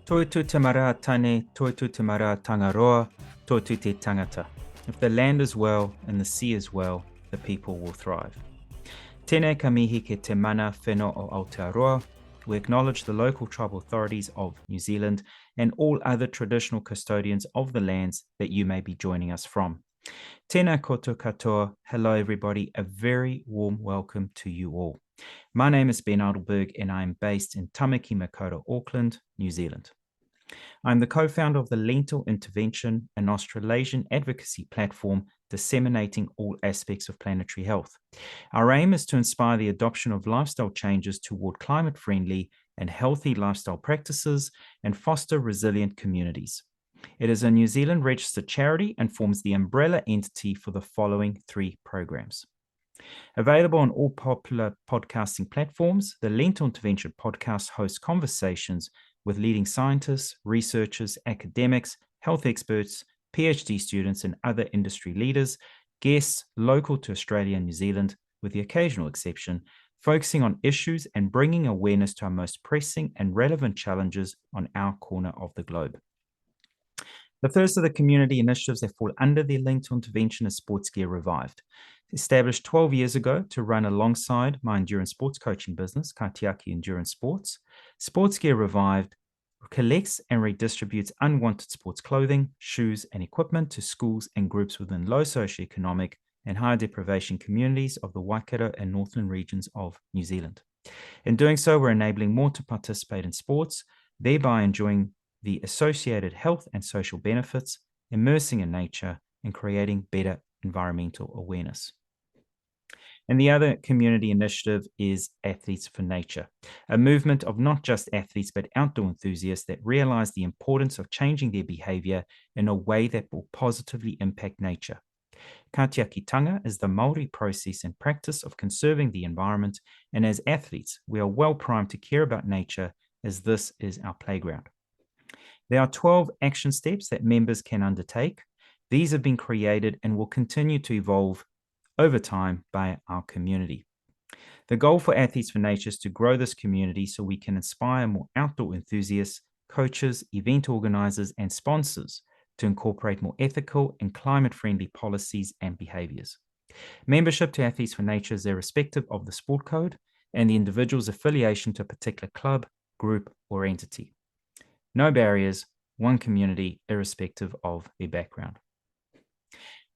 Toitu te mara tane, toitu te mara tangaroa, toitu te tangata. If the land is well and the sea is well, the people will thrive. Tēnei ka mihi ke te mana wheno o Aotearoa. We acknowledge the local tribal authorities of New Zealand and all other traditional custodians of the lands that you may be joining us from. Tēnā koutou katoa. Hello, everybody. A very warm welcome to you all. My name is Ben Adelberg, and I am based in Tamaki Makaurau, Auckland, New Zealand. I'm the co-founder of the Lentil Intervention, an Australasian advocacy platform disseminating all aspects of planetary health. Our aim is to inspire the adoption of lifestyle changes toward climate-friendly and healthy lifestyle practices and foster resilient communities. It is a New Zealand registered charity and forms the umbrella entity for the following 3 programs. Available on all popular podcasting platforms, the Lentil Intervention podcast hosts conversations with leading scientists, researchers, academics, health experts, PhD students, and other industry leaders, guests local to Australia and New Zealand, with the occasional exception, focusing on issues and bringing awareness to our most pressing and relevant challenges on our corner of the globe. The first of the community initiatives that fall under the Lentil Intervention is Sports Gear Revived. Established 12 years ago to run alongside my endurance sports coaching business, Kaitiaki Endurance Sports, Sports Gear Revived collects and redistributes unwanted sports clothing, shoes, and equipment to schools and groups within low socioeconomic and high deprivation communities of the Waikato and Northland regions of New Zealand. In doing so, we're enabling more to participate in sports, thereby enjoying the associated health and social benefits, immersing in nature, and creating better environmental awareness. And the other community initiative is Athletes for Nature, a movement of not just athletes, but outdoor enthusiasts that realize the importance of changing their behavior in a way that will positively impact nature. Katiakitanga is the Māori process and practice of conserving the environment, and as athletes, we are well primed to care about nature as this is our playground. There are 12 action steps that members can undertake. These have been created and will continue to evolve over time by our community. The goal for Athletes for Nature is to grow this community so we can inspire more outdoor enthusiasts, coaches, event organizers, and sponsors to incorporate more ethical and climate-friendly policies and behaviors. Membership to Athletes for Nature is irrespective of the sport code and the individual's affiliation to a particular club, group, or entity. No barriers, one community, irrespective of their background.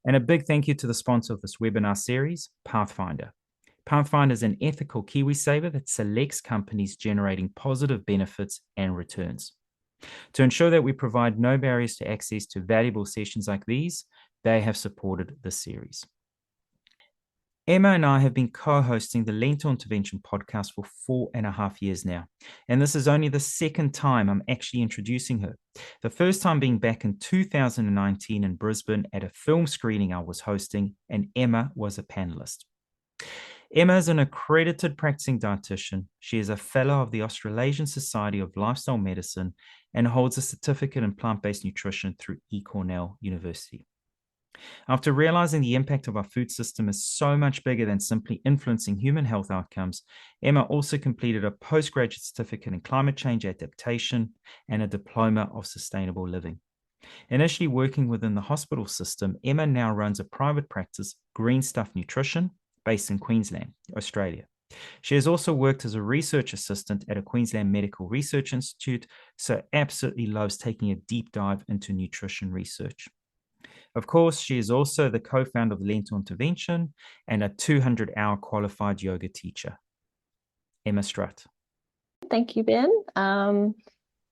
And a big thank you to the sponsor of this webinar series, Pathfinder. Pathfinder is an ethical KiwiSaver that selects companies generating positive benefits and returns. To ensure that we provide no barriers to access to valuable sessions like these, they have supported this series. Emma and I have been co-hosting the Lentil Intervention podcast for 4.5 years now, and this is only the second time I'm actually introducing her. The first time being back in 2019 in Brisbane at a film screening I was hosting, and Emma was a panelist. Emma is an accredited practicing dietitian. She is a fellow of the Australasian Society of Lifestyle Medicine and holds a certificate in plant-based nutrition through Cornell University. After realizing the impact of our food system is so much bigger than simply influencing human health outcomes, Emma also completed a postgraduate certificate in climate change adaptation and a diploma of sustainable living. Initially working within the hospital system, Emma now runs a private practice, Green Stuff Nutrition, based in Queensland, Australia. She has also worked as a research assistant at a Queensland Medical Research Institute, so absolutely loves taking a deep dive into nutrition research. Of course, she is also the co-founder of Lentil Intervention and a 200-hour qualified yoga teacher. Emma Strutt. Thank you, Ben.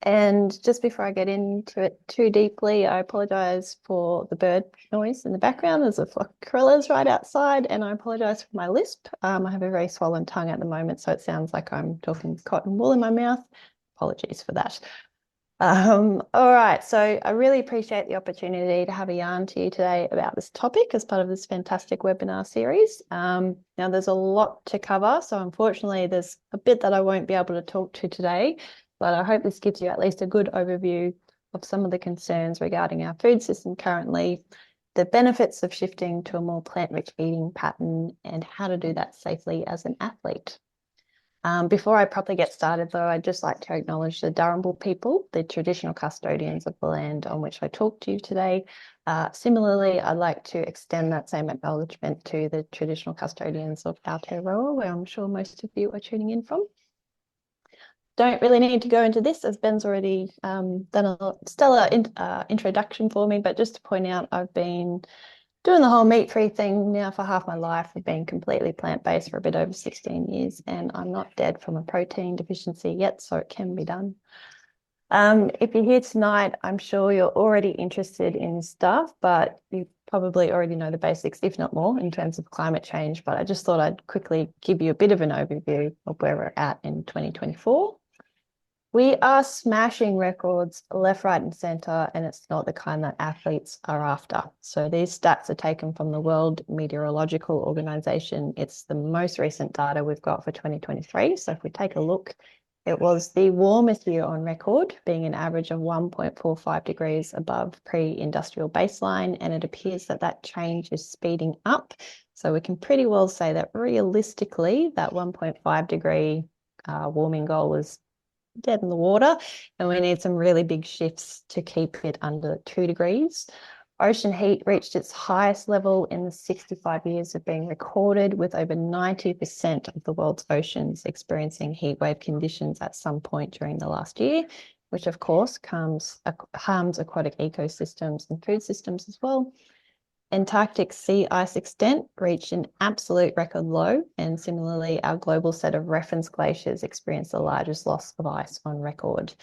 And just before I get into it too deeply, I apologise for the bird noise in the background. There's a flock of gorillas right outside, and I apologise for my lisp. I have a very swollen tongue at the moment, so it sounds like I'm talking cotton wool in my mouth. Apologies for that. All right, so I really appreciate the opportunity to have a yarn to you today about this topic as part of this fantastic webinar series. Now, there's a lot to cover, so unfortunately there's a bit that I won't be able to talk to today, but I hope this gives you at least a good overview of some of the concerns regarding our food system currently, the benefits of shifting to a more plant-rich eating pattern, and how to do that safely as an athlete. Before I properly get started, though, I'd just like to acknowledge the Darumbal people, the traditional custodians of the land on which I talk to you today. Similarly, I'd like to extend that same acknowledgement to the traditional custodians of Aotearoa, where I'm sure most of you are tuning in from. Don't really need to go into this, as Ben's already done a stellar introduction for me, but just to point out, I've been doing the whole meat-free thing now for half my life. I've been completely plant-based for a bit over 16 years, and I'm not dead from a protein deficiency yet, so it can be done. If you're here tonight, I'm sure you're already interested in stuff, but you probably already know the basics, if not more, in terms of climate change. But I just thought I'd quickly give you a bit of an overview of where we're at in 2024. We are smashing records left, right, and centre, and it's not the kind that athletes are after. So these stats are taken from the World Meteorological Organization. It's the most recent data we've got for 2023. So if we take a look, it was the warmest year on record, being an average of 1.45 degrees above pre-industrial baseline, and it appears that that change is speeding up. So we can pretty well say that realistically, that 1.5 degree warming goal was dead in the water, and we need some really big shifts to keep it under 2 degrees. Ocean heat reached its highest level in the 65 years of being recorded, with over 90% of the world's oceans experiencing heat wave conditions at some point during the last year, which of course harms aquatic ecosystems and food systems as well. Antarctic sea ice extent reached an absolute record low, and similarly, our global set of reference glaciers experienced the largest loss of ice on record.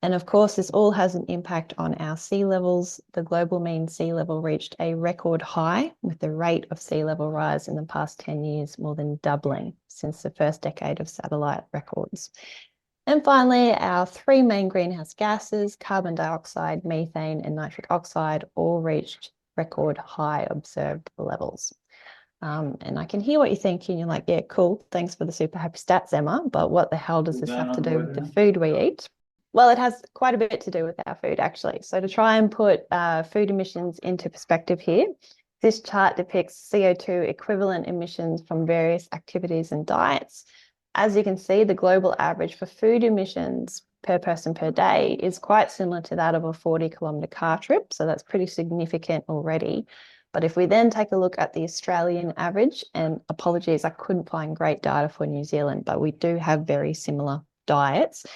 And of course, this all has an impact on our sea levels. The global mean sea level reached a record high, with the rate of sea level rise in the past 10 years more than doubling since the first decade of satellite records. And finally, our 3 main greenhouse gases, carbon dioxide, methane, and nitric oxide, all reached record high observed levels. And I can hear what you're thinking. You're like, yeah, cool. Thanks for the super happy stats, Emma. But what the hell does this have to do with the food we eat? Well, it has quite a bit to do with our food, actually. So to try and put food emissions into perspective here, this chart depicts CO2 equivalent emissions from various activities and diets. As you can see, the global average for food emissions per person per day is quite similar to that of a 40-kilometre car trip. So that's pretty significant already. But if we then take a look at the Australian average, and apologies, I couldn't find great data for New Zealand, but we do have very similar diets.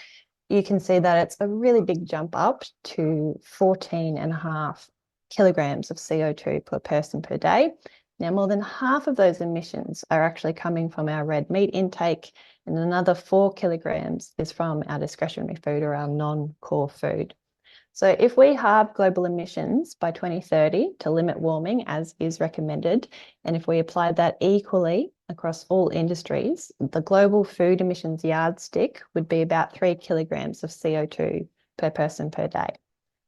You can see that it's a really big jump up to 14.5 kilograms of CO2 per person per day. Now, more than half of those emissions are actually coming from our red meat intake, and another 4 kilograms is from our discretionary food or our non-core food. So if we halve global emissions by 2030 to limit warming, as is recommended, and if we apply that equally across all industries, the global food emissions yardstick would be about 3 kilograms of CO2 per person per day.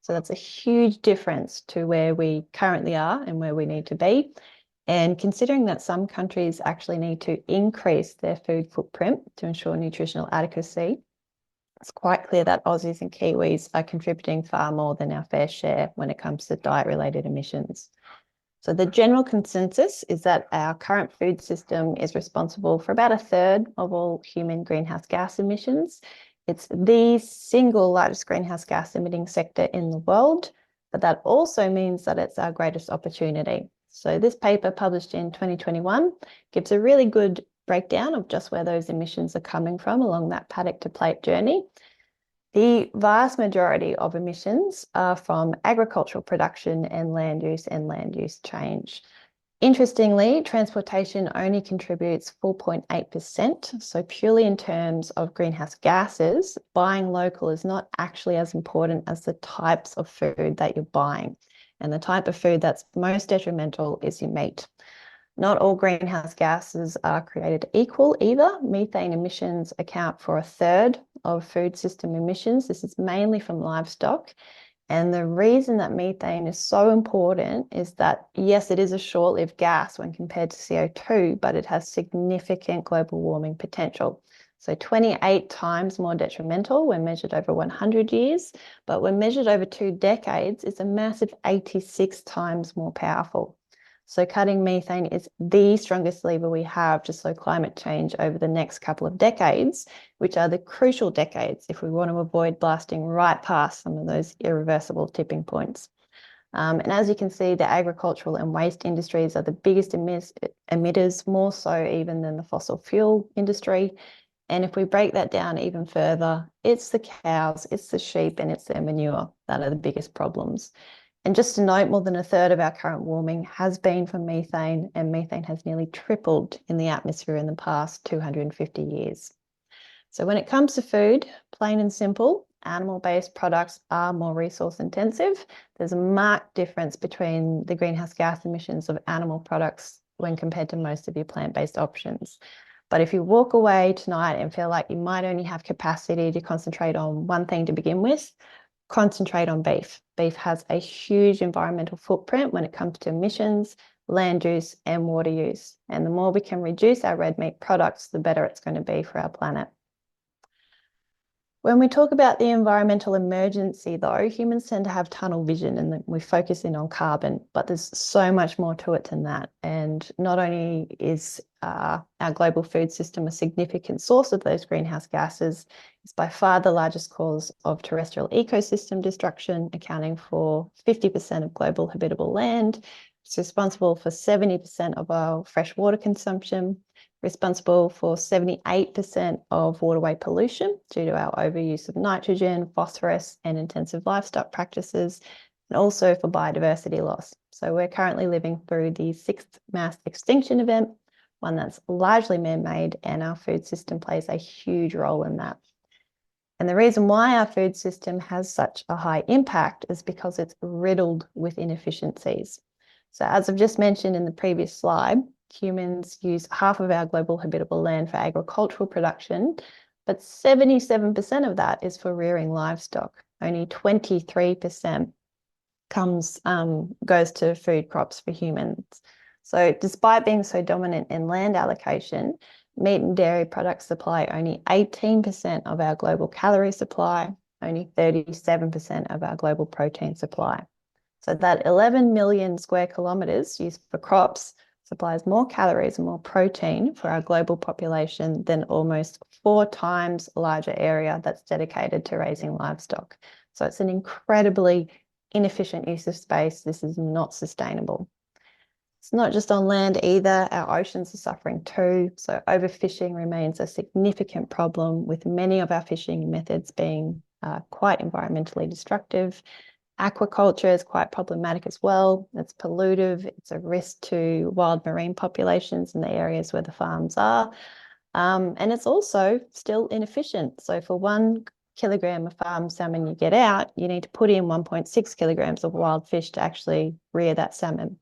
So that's a huge difference to where we currently are and where we need to be. And considering that some countries actually need to increase their food footprint to ensure nutritional adequacy, it's quite clear that Aussies and Kiwis are contributing far more than our fair share when it comes to diet-related emissions. So the general consensus is that our current food system is responsible for about 1/3 of all human greenhouse gas emissions. It's the single largest greenhouse gas emitting sector in the world, but that also means that it's our greatest opportunity. So this paper, published in 2021, gives a really good breakdown of just where those emissions are coming from along that paddock to plate journey. The vast majority of emissions are from agricultural production and land use change. Interestingly, transportation only contributes 4.8%. So purely in terms of greenhouse gases, buying local is not actually as important as the types of food that you're buying. And the type of food that's most detrimental is your meat. Not all greenhouse gases are created equal either. Methane emissions account for 1/3 of food system emissions. This is mainly from livestock. And the reason that methane is so important is that, yes, it is a short-lived gas when compared to CO2, but it has significant global warming potential. So 28 times more detrimental when measured over 100 years, but when measured over 2 decades, it's a massive 86 times more powerful. So cutting methane is the strongest lever we have to slow climate change over the next couple of decades, which are the crucial decades if we want to avoid blasting right past some of those irreversible tipping points. And as you can see, the agricultural and waste industries are the biggest emitters, more so even than the fossil fuel industry. And if we break that down even further, it's the cows, it's the sheep, and it's their manure that are the biggest problems. And just to note, more than a third of our current warming has been from methane, and methane has nearly tripled in the atmosphere in the past 250 years. So when it comes to food, plain and simple, animal-based products are more resource intensive. There's a marked difference between the greenhouse gas emissions of animal products when compared to most of your plant-based options. But if you walk away tonight and feel like you might only have capacity to concentrate on one thing to begin with, concentrate on beef. Beef has a huge environmental footprint when it comes to emissions, land use, and water use. And the more we can reduce our red meat products, the better it's going to be for our planet. When we talk about the environmental emergency, though, humans tend to have tunnel vision and we focus in on carbon, but there's so much more to it than that. And not only is our global food system a significant source of those greenhouse gases, it's by far the largest cause of terrestrial ecosystem destruction, accounting for 50% of global habitable land. It's responsible for 70% of our fresh water consumption, responsible for 78% of waterway pollution due to our overuse of nitrogen, phosphorus, and intensive livestock practices, and also for biodiversity loss. So we're currently living through the 6th mass extinction event, one that's largely man-made, and our food system plays a huge role in that. And the reason why our food system has such a high impact is because it's riddled with inefficiencies. So as I've just mentioned in the previous slide, humans use half of our global habitable land for agricultural production, but 77% of that is for rearing livestock. Only 23% goes to food crops for humans. So despite being so dominant in land allocation, meat and dairy products supply only 18% of our global calorie supply, only 37% of our global protein supply. So that 11 million square kilometres used for crops supplies more calories and more protein for our global population than almost 4 times larger area that's dedicated to raising livestock. So it's an incredibly inefficient use of space. This is not sustainable. It's not just on land either. Our oceans are suffering too. So overfishing remains a significant problem, with many of our fishing methods being quite environmentally destructive. Aquaculture is quite problematic as well. It's pollutive. It's a risk to wild marine populations in the areas where the farms are. And it's also still inefficient. So for 1 kilogram of farm salmon you get out, you need to put in 1.6 kilograms of wild fish to actually rear that salmon.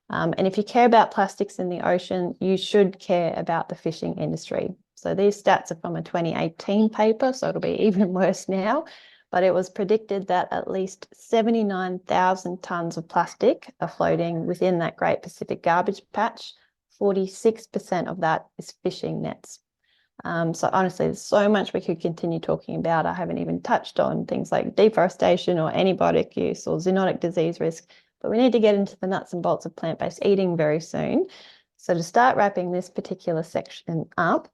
And if you care about plastics in the ocean, you should care about the fishing industry. So these stats are from a 2018 paper, so it'll be even worse now. But it was predicted that at least 79,000 tonnes of plastic are floating within that Great Pacific Garbage Patch. 46% of that is fishing nets. So honestly, there's so much we could continue talking about. I haven't even touched on things like deforestation or antibiotic use or zoonotic disease risk, but we need to get into the nuts and bolts of plant-based eating very soon. So to start wrapping this particular section up,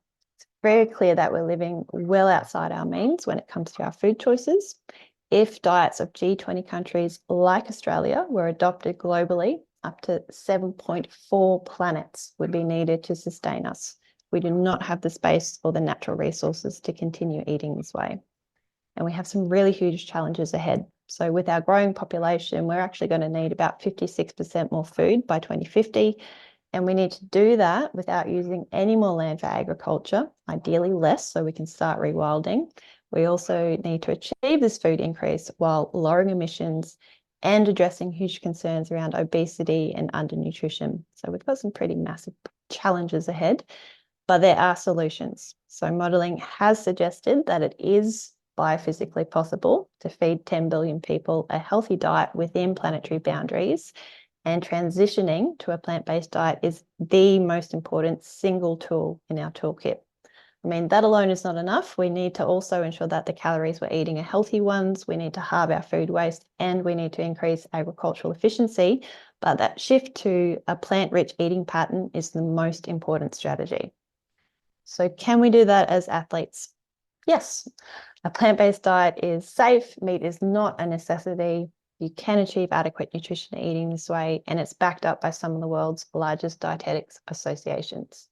very clear that we're living well outside our means when it comes to our food choices. If diets of G20 countries like Australia were adopted globally, up to 7.4 planets would be needed to sustain us. We do not have the space or the natural resources to continue eating this way. And we have some really huge challenges ahead. So with our growing population, we're actually going to need about 56% more food by 2050. And we need to do that without using any more land for agriculture, ideally less, so we can start rewilding. We also need to achieve this food increase while lowering emissions and addressing huge concerns around obesity and undernutrition. So we've got some pretty massive challenges ahead, but there are solutions. So modelling has suggested that it is biophysically possible to feed 10 billion people a healthy diet within planetary boundaries. And transitioning to a plant-based diet is the most important single tool in our toolkit. I mean, that alone is not enough. We need to also ensure that the calories we're eating are healthy ones. We need to halve our food waste, and we need to increase agricultural efficiency. But that shift to a plant-rich eating pattern is the most important strategy. So can we do that as athletes? Yes. A plant-based diet is safe. Meat is not a necessity. You can achieve adequate nutrition eating this way, and it's backed up by some of the world's largest dietetics associations.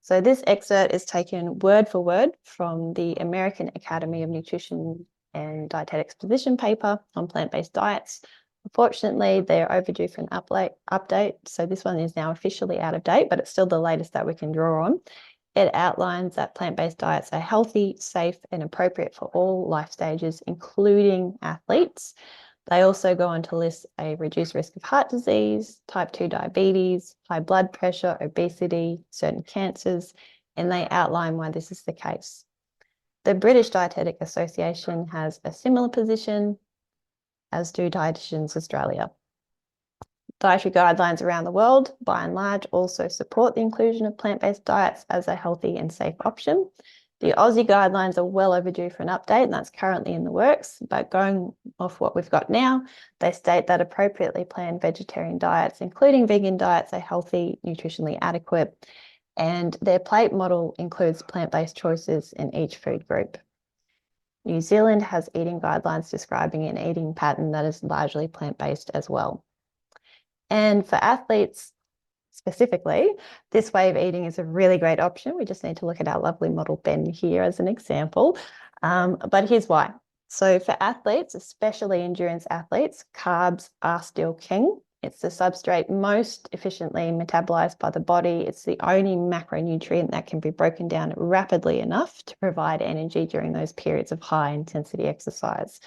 So this excerpt is taken word for word from the American Academy of Nutrition and Dietetics position paper on plant-based diets. Unfortunately, they're overdue for an update. So this one is now officially out of date, but it's still the latest that we can draw on. It outlines that plant-based diets are healthy, safe, and appropriate for all life stages, including athletes. They also go on to list a reduced risk of heart disease, type 2 diabetes, high blood pressure, obesity, certain cancers, and they outline why this is the case. The British Dietetic Association has a similar position, as do Dietitians Australia. Dietary guidelines around the world, by and large, also support the inclusion of plant-based diets as a healthy and safe option. The Aussie guidelines are well overdue for an update, and that's currently in the works. But going off what we've got now, they state that appropriately planned vegetarian diets, including vegan diets, are healthy, nutritionally adequate, and their plate model includes plant-based choices in each food group. New Zealand has eating guidelines describing an eating pattern that is largely plant-based as well. And for athletes specifically, this way of eating is a really great option. We just need to look at our lovely model Ben here as an example. But here's why. So for athletes, especially endurance athletes, carbs are still king. It's the substrate most efficiently metabolized by the body. It's the only macronutrient that can be broken down rapidly enough to provide energy during those periods of high intensity exercise.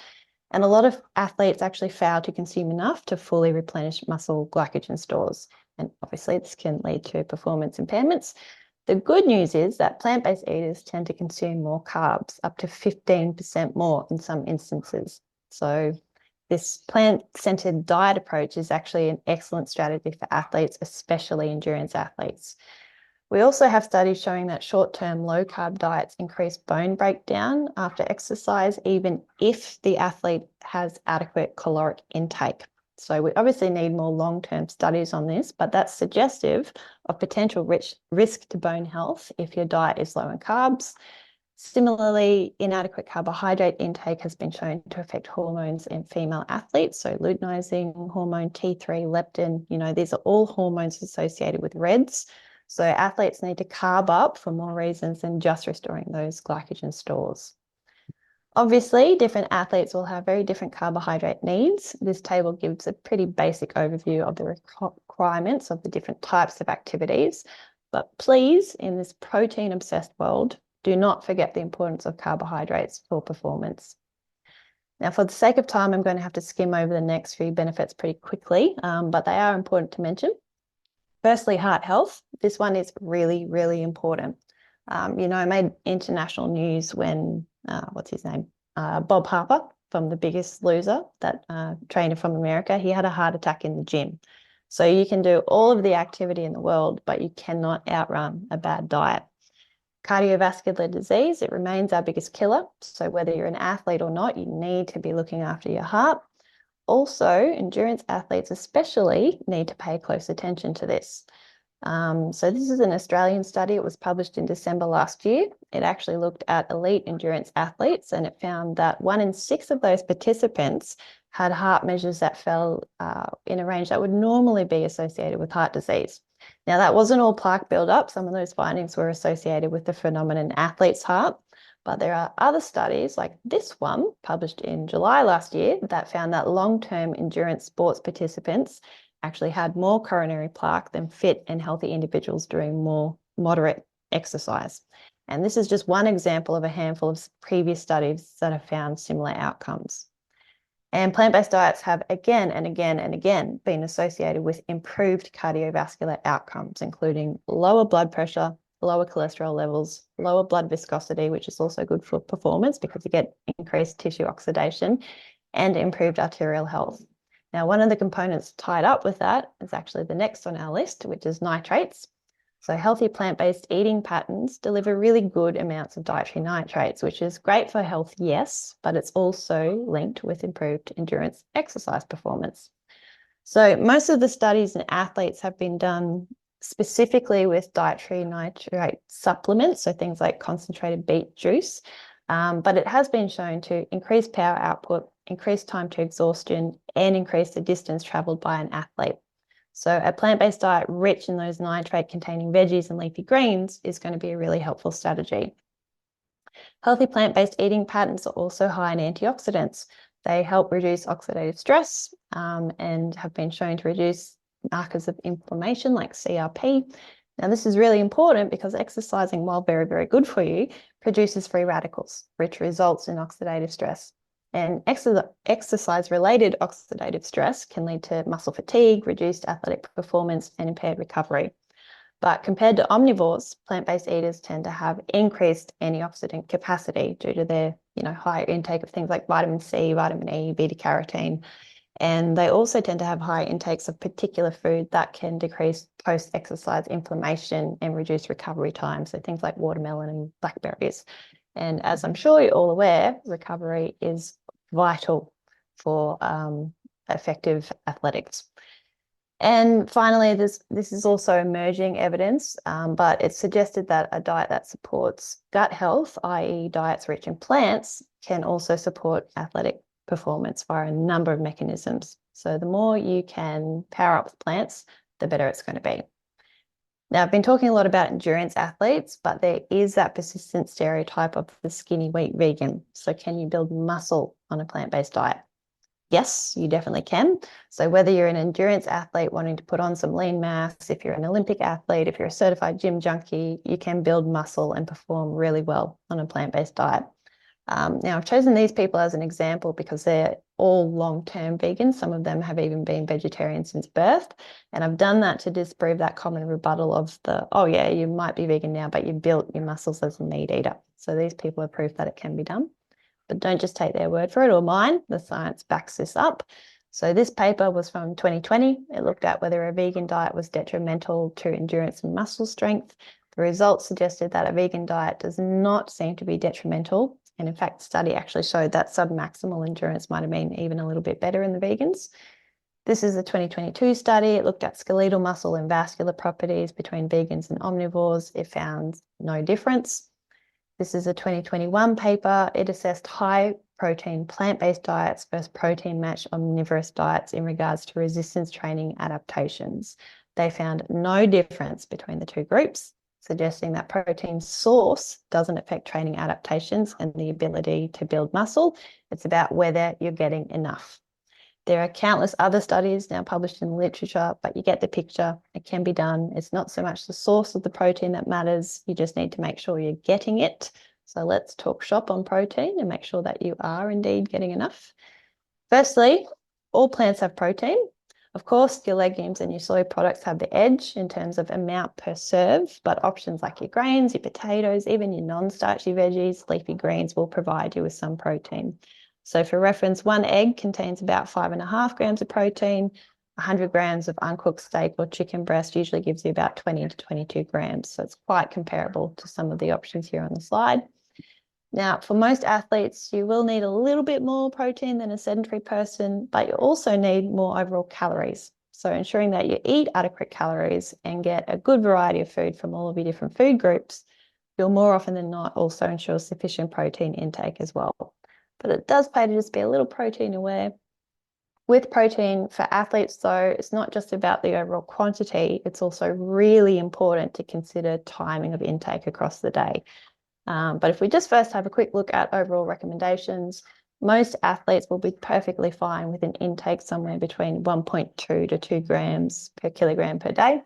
And a lot of athletes actually fail to consume enough to fully replenish muscle glycogen stores. And obviously this can lead to performance impairments. The good news is that plant-based eaters tend to consume more carbs, up to 15% more in some instances. So this plant-centered diet approach is actually an excellent strategy for athletes, especially endurance athletes. We also have studies showing that short-term low-carb diets increase bone breakdown after exercise, even if the athlete has adequate caloric intake. So we obviously need more long-term studies on this, but that's suggestive of potential risk to bone health if your diet is low in carbs. Similarly, inadequate carbohydrate intake has been shown to affect hormones in female athletes. So luteinizing hormone, T3, leptin, these are all hormones associated with REDs. So athletes need to carb up for more reasons than just restoring those glycogen stores. Obviously, different athletes will have very different carbohydrate needs. This table gives a pretty basic overview of the requirements of the different types of activities. But please, in this protein-obsessed world, do not forget the importance of carbohydrates for performance. Now, for the sake of time, I'm going to have to skim over the next few benefits pretty quickly, but they are important to mention. Firstly, heart health. This one is really, really important. I made international news when, what's his name? Bob Harper from The Biggest Loser, that trainer from America, he had a heart attack in the gym. So you can do all of the activity in the world, but you cannot outrun a bad diet. Cardiovascular disease, it remains our biggest killer. So whether you're an athlete or not, you need to be looking after your heart. Also, endurance athletes especially need to pay close attention to this. So this is an Australian study. It was published in December last year. It actually looked at elite endurance athletes, and it found that 1 in 6 of those participants had heart measures that fell in a range that would normally be associated with heart disease. Now, that wasn't all plaque buildup. Some of those findings were associated with the phenomenon athlete's heart. But there are other studies like this one published in July last year that found that long-term endurance sports participants actually had more coronary plaque than fit and healthy individuals doing more moderate exercise. And this is just one example of a handful of previous studies that have found similar outcomes. And plant-based diets have again and again and again been associated with improved cardiovascular outcomes, including lower blood pressure, lower cholesterol levels, lower blood viscosity, which is also good for performance because you get increased tissue oxidation, and improved arterial health. Now, one of the components tied up with that is actually the next on our list, which is nitrates. So healthy plant-based eating patterns deliver really good amounts of dietary nitrates, which is great for health, yes, but it's also linked with improved endurance exercise performance. So most of the studies in athletes have been done specifically with dietary nitrate supplements, so things like concentrated beet juice, but it has been shown to increase power output, increase time to exhaustion, and increase the distance traveled by an athlete. So a plant-based diet rich in those nitrate-containing veggies and leafy greens is going to be a really helpful strategy. Healthy plant-based eating patterns are also high in antioxidants. They help reduce oxidative stress and have been shown to reduce markers of inflammation like CRP. Now, this is really important because exercising, while very, very good for you, produces free radicals, which results in oxidative stress. And exercise-related oxidative stress can lead to muscle fatigue, reduced athletic performance, and impaired recovery. But compared to omnivores, plant-based eaters tend to have increased antioxidant capacity due to their, higher intake of things like vitamin C, vitamin E, beta carotene. And they also tend to have high intakes of particular food that can decrease post-exercise inflammation and reduce recovery time. So things like watermelon and blackberries. And as I'm sure you're all aware, recovery is vital for effective athletics. And finally, this is also emerging evidence, but it's suggested that a diet that supports gut health, i.e. diets rich in plants, can also support athletic performance via a number of mechanisms. So the more you can power up with plants, the better it's going to be. Now, I've been talking a lot about endurance athletes, but there is that persistent stereotype of the skinny, weak vegan. So can you build muscle on a plant-based diet? Yes, you definitely can. So whether you're an endurance athlete wanting to put on some lean mass, if you're an Olympic athlete, if you're a certified gym junkie, you can build muscle and perform really well on a plant-based diet. Now, I've chosen these people as an example because they're all long-term vegans. Some of them have even been vegetarian since birth. And I've done that to disprove that common rebuttal of oh yeah, you might be vegan now, but you built your muscles as a meat eater. So these people are proof that it can be done. But don't just take their word for it or mine. The science backs this up. So this paper was from 2020. It looked at whether a vegan diet was detrimental to endurance and muscle strength. The results suggested that a vegan diet does not seem to be detrimental. And in fact, the study actually showed that submaximal endurance might have been even a little bit better in the vegans. This is a 2022 study. It looked at skeletal muscle and vascular properties between vegans and omnivores. It found no difference. This is a 2021 paper. It assessed high protein plant-based diets versus protein-matched omnivorous diets in regards to resistance training adaptations. They found no difference between the two groups, suggesting that protein source doesn't affect training adaptations and the ability to build muscle. It's about whether you're getting enough. There are countless other studies now published in the literature, but you get the picture. It can be done. It's not so much the source of the protein that matters. You just need to make sure you're getting it. So let's talk shop on protein and make sure that you are indeed getting enough. Firstly, all plants have protein. Of course, your legumes and your soy products have the edge in terms of amount per serve, but options like your grains, your potatoes, even your non-starchy veggies, leafy greens will provide you with some protein. So for reference, one egg contains about 5.5 grams of protein. 100 grams of uncooked steak or chicken breast usually gives you about 20 to 22 grams. So it's quite comparable to some of the options here on the slide. Now, for most athletes, you will need a little bit more protein than a sedentary person, but you also need more overall calories. So ensuring that you eat adequate calories and get a good variety of food from all of your different food groups, you'll more often than not also ensure sufficient protein intake as well. But it does pay to just be a little protein aware. With protein for athletes, though, it's not just about the overall quantity. It's also really important to consider timing of intake across the day. But if we just first have a quick look at overall recommendations, most athletes will be perfectly fine with an intake somewhere between 1.2 to 2 grams per kilogram per day.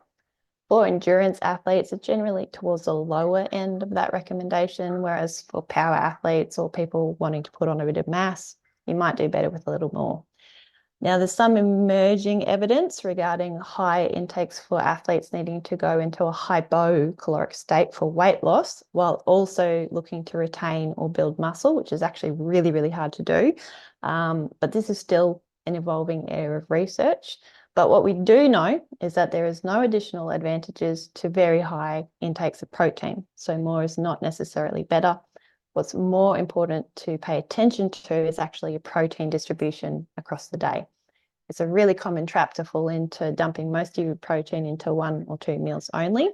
For endurance athletes, it's generally towards the lower end of that recommendation, whereas for power athletes or people wanting to put on a bit of mass, you might do better with a little more. Now, there's some emerging evidence regarding high intakes for athletes needing to go into a hypocaloric state for weight loss while also looking to retain or build muscle, which is actually really, really hard to do. But this is still an evolving area of research. But what we do know is that there is no additional advantages to very high intakes of protein. So more is not necessarily better. What's more important to pay attention to is actually your protein distribution across the day. It's a really common trap to fall into, dumping most of your protein into 1 or 2 meals only,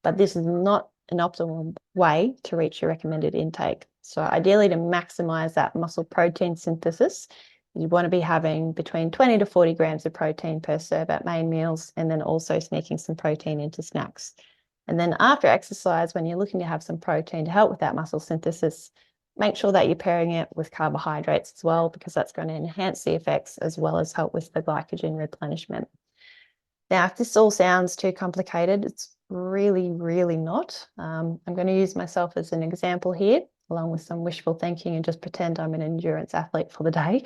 but this is not an optimal way to reach your recommended intake. So ideally, to maximize that muscle protein synthesis, you want to be having between 20 to 40 grams of protein per serve at main meals, and then also sneaking some protein into snacks. And then after exercise, when you're looking to have some protein to help with that muscle synthesis, make sure that you're pairing it with carbohydrates as well, because that's going to enhance the effects as well as help with the glycogen replenishment. Now, if this all sounds too complicated, it's really, really not. I'm going to use myself as an example here, along with some wishful thinking, and just pretend I'm an endurance athlete for the day.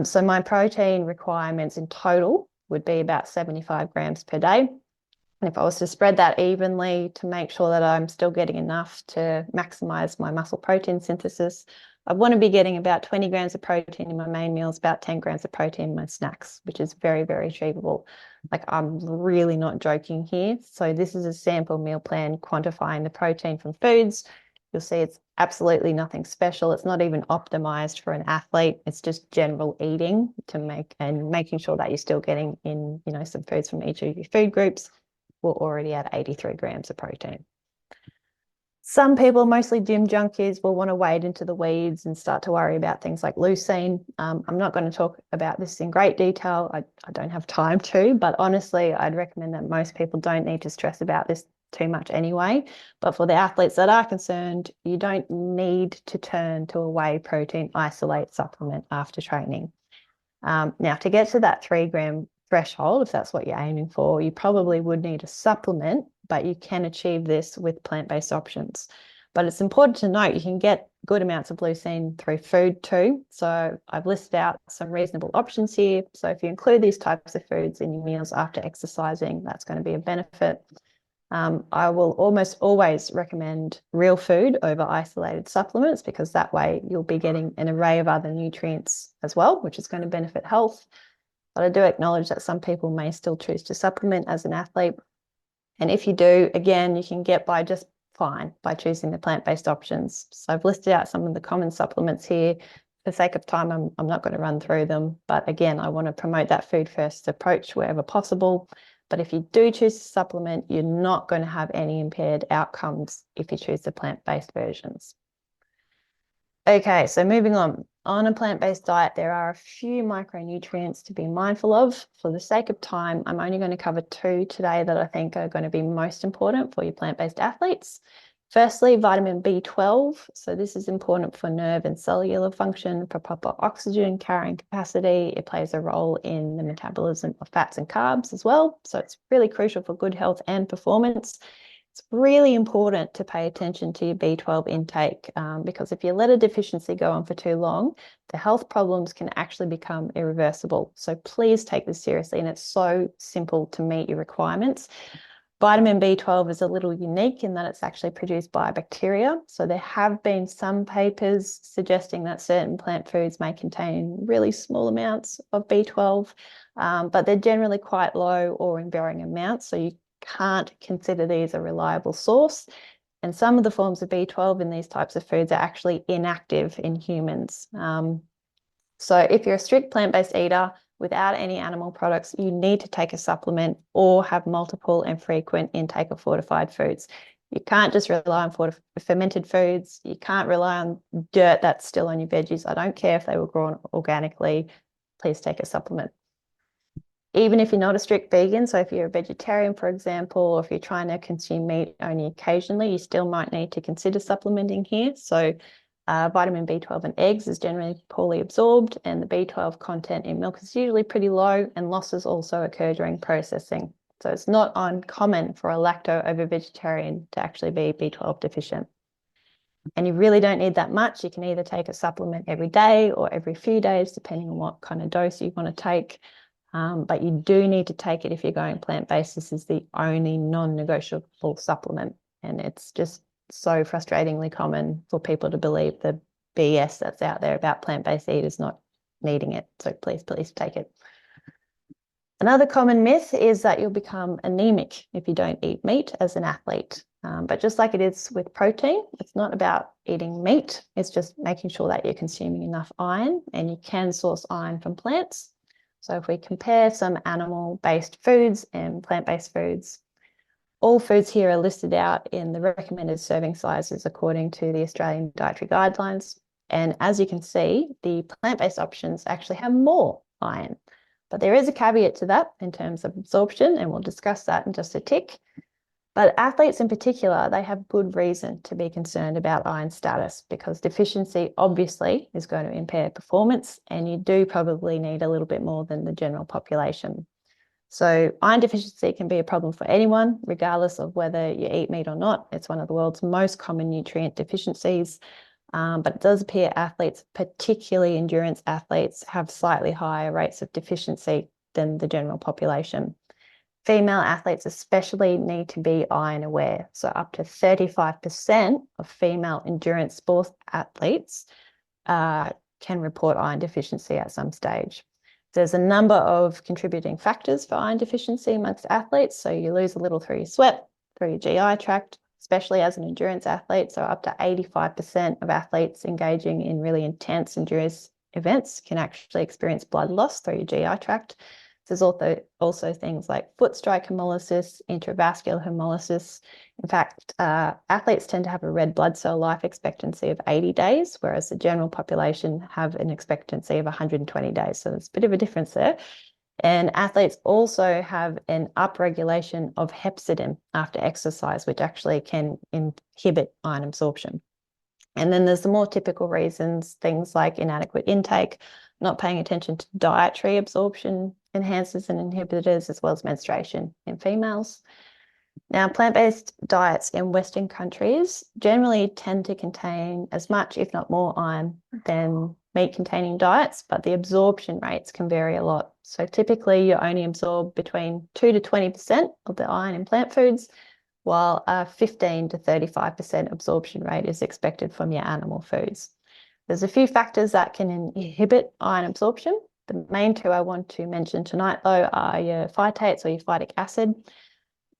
So my protein requirements in total would be about 75 grams per day. And if I was to spread that evenly to make sure that I'm still getting enough to maximize my muscle protein synthesis, I want to be getting about 20 grams of protein in my main meals, about 10 grams of protein in my snacks, which is very, very achievable. Like, I'm really not joking here. So this is a sample meal plan quantifying the protein from foods. You'll see it's absolutely nothing special. It's not even optimized for an athlete. It's just general eating to making sure that you're still getting in, some foods from each of your food groups. We're already at 83 grams of protein. Some people, mostly gym junkies, will want to wade into the weeds and start to worry about things like leucine. I'm not going to talk about this in great detail. I don't have time to, but honestly, I'd recommend that most people don't need to stress about this too much anyway. But for the athletes that are concerned, you don't need to turn to a whey protein isolate supplement after training. Now, to get to that 3-gram threshold, if that's what you're aiming for, you probably would need a supplement, but you can achieve this with plant-based options. But it's important to note you can get good amounts of leucine through food too. So I've listed out some reasonable options here. So if you include these types of foods in your meals after exercising, that's going to be a benefit. I will almost always recommend real food over isolated supplements, because that way you'll be getting an array of other nutrients as well, which is going to benefit health. But I do acknowledge that some people may still choose to supplement as an athlete. And if you do, again, you can get by just fine by choosing the plant-based options. So I've listed out some of the common supplements here. For the sake of time, I'm not going to run through them. But again, I want to promote that food first approach wherever possible. But if you do choose to supplement, you're not going to have any impaired outcomes if you choose the plant-based versions. Okay, so moving on. On a plant-based diet, there are a few micronutrients to be mindful of. For the sake of time, I'm only going to cover 2 today that I think are going to be most important for your plant-based athletes. Firstly, vitamin B12. So this is important for nerve and cellular function, for proper oxygen carrying capacity. It plays a role in the metabolism of fats and carbs as well. So it's really crucial for good health and performance. It's really important to pay attention to your B12 intake, because if you let a deficiency go on for too long, the health problems can actually become irreversible. So please take this seriously, and it's so simple to meet your requirements. Vitamin B12 is a little unique in that it's actually produced by bacteria. So there have been some papers suggesting that certain plant foods may contain really small amounts of B12, but they're generally quite low or in varying amounts. So you can't consider these a reliable source. And some of the forms of B12 in these types of foods are actually inactive in humans. So if you're a strict plant-based eater without any animal products, you need to take a supplement or have multiple and frequent intake of fortified foods. You can't just rely on fermented foods. You can't rely on dirt that's still on your veggies. I don't care if they were grown organically. Please take a supplement. Even if you're not a strict vegan, so if you're a vegetarian, for example, or if you're trying to consume meat only occasionally, you still might need to consider supplementing here. So vitamin B12 in eggs is generally poorly absorbed, and the B12 content in milk is usually pretty low, and losses also occur during processing. So it's not uncommon for a lacto-ovo-vegetarian to actually be B12 deficient. And you really don't need that much. You can either take a supplement every day or every few days, depending on what kind of dose you want to take. But you do need to take it if you're going plant-based. This is the only non-negotiable supplement. And it's just so frustratingly common for people to believe the BS that's out there about plant-based eaters not needing it. So please, please take it. Another common myth is that you'll become anemic if you don't eat meat as an athlete. But just like it is with protein, it's not about eating meat. It's just making sure that you're consuming enough iron, and you can source iron from plants. So if we compare some animal-based foods and plant-based foods, all foods here are listed out in the recommended serving sizes according to the Australian Dietary Guidelines. And as you can see, the plant-based options actually have more iron. But there is a caveat to that in terms of absorption, and we'll discuss that in just a tick. But athletes in particular, they have good reason to be concerned about iron status, because deficiency obviously is going to impair performance, and you do probably need a little bit more than the general population. So iron deficiency can be a problem for anyone, regardless of whether you eat meat or not. It's one of the world's most common nutrient deficiencies. But it does appear athletes, particularly endurance athletes, have slightly higher rates of deficiency than the general population. Female athletes especially need to be iron aware. So up to 35% of female endurance sports athletes can report iron deficiency at some stage. There's a number of contributing factors for iron deficiency amongst athletes. So you lose a little through your sweat, through your GI tract, especially as an endurance athlete. So up to 85% of athletes engaging in really intense endurance events can actually experience blood loss through your GI tract. There's also things like foot strike hemolysis, intravascular hemolysis. In fact, athletes tend to have a red blood cell life expectancy of 80 days, whereas the general population have an expectancy of 120 days. So there's a bit of a difference there. And athletes also have an upregulation of hepcidin after exercise, which actually can inhibit iron absorption. And then there's the more typical reasons, things like inadequate intake, not paying attention to dietary absorption enhancers and inhibitors, as well as menstruation in females. Now, plant-based diets in Western countries generally tend to contain as much, if not more, iron than meat-containing diets, but the absorption rates can vary a lot. So typically, you only absorb between 2 to 20% of the iron in plant foods, while a 15 to 35% absorption rate is expected from your animal foods. There's a few factors that can inhibit iron absorption. The main two I want to mention tonight, though, are your phytates or your phytic acid.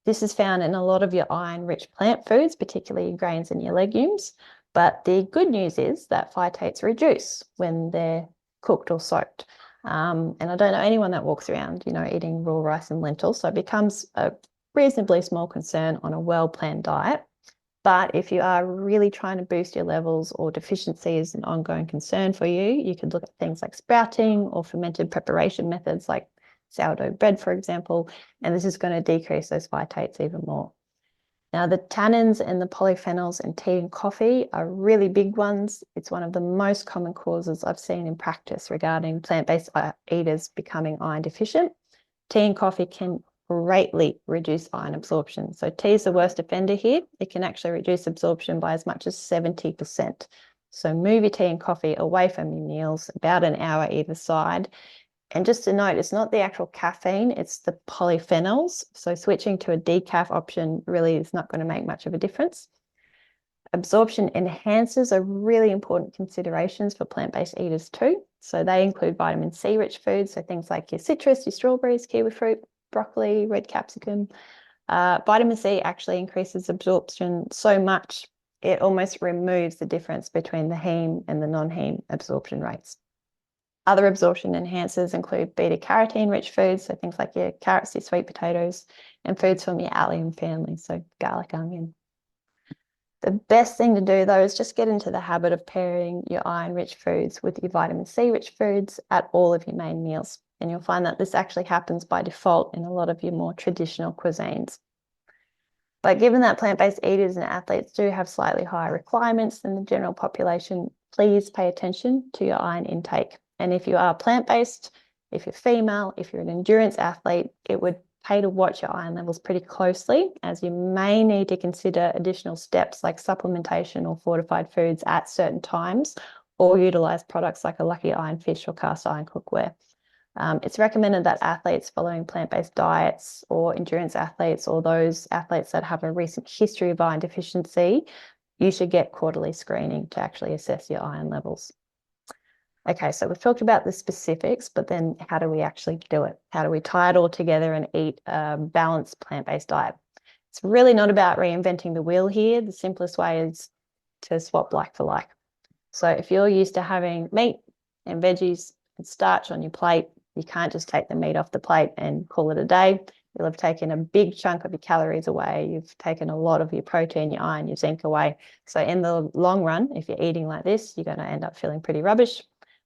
This is found in a lot of your iron-rich plant foods, particularly your grains and your legumes. But the good news is that phytates reduce when they're cooked or soaked. And I don't know anyone that walks around, eating raw rice and lentils, so it becomes a reasonably small concern on a well-planned diet. But if you are really trying to boost your levels or deficiency is an ongoing concern for you, you could look at things like sprouting or fermented preparation methods like sourdough bread, for example, and this is going to decrease those phytates even more. Now, the tannins and the polyphenols in tea and coffee are really big ones. It's one of the most common causes I've seen in practice regarding plant-based eaters becoming iron deficient. Tea and coffee can greatly reduce iron absorption. So tea is the worst offender here. It can actually reduce absorption by as much as 70%. So move your tea and coffee away from your meals, about an hour either side. And just to note, it's not the actual caffeine, it's the polyphenols. So switching to a decaf option really is not going to make much of a difference. Absorption enhancers are really important considerations for plant-based eaters too. So they include vitamin C rich foods, so things like your citrus, your strawberries, kiwi fruit, broccoli, red capsicum. Vitamin C actually increases absorption so much, it almost removes the difference between the heme and the non-heme absorption rates. Other absorption enhancers include beta-carotene rich foods, so things like your carrots, your sweet potatoes, and foods from your allium family, so garlic, onion. The best thing to do, though, is just get into the habit of pairing your iron-rich foods with your vitamin C-rich foods at all of your main meals. And you'll find that this actually happens by default in a lot of your more traditional cuisines. But given that plant-based eaters and athletes do have slightly higher requirements than the general population, please pay attention to your iron intake. And if you are plant-based, if you're female, if you're an endurance athlete, it would pay to watch your iron levels pretty closely, as you may need to consider additional steps like supplementation or fortified foods at certain times, or utilize products like a Lucky Iron Fish or cast iron cookware. It's recommended that athletes following plant-based diets or endurance athletes or those athletes that have a recent history of iron deficiency, you should get quarterly screening to actually assess your iron levels. Okay, so we've talked about the specifics, but then how do we actually do it? How do we tie it all together and eat a balanced plant-based diet? It's really not about reinventing the wheel here. The simplest way is to swap like for like. So if you're used to having meat and veggies and starch on your plate, you can't just take the meat off the plate and call it a day. You'll have taken a big chunk of your calories away. You've taken a lot of your protein, your iron, your zinc away. So in the long run, if you're eating like this, you're going to end up feeling pretty rubbish.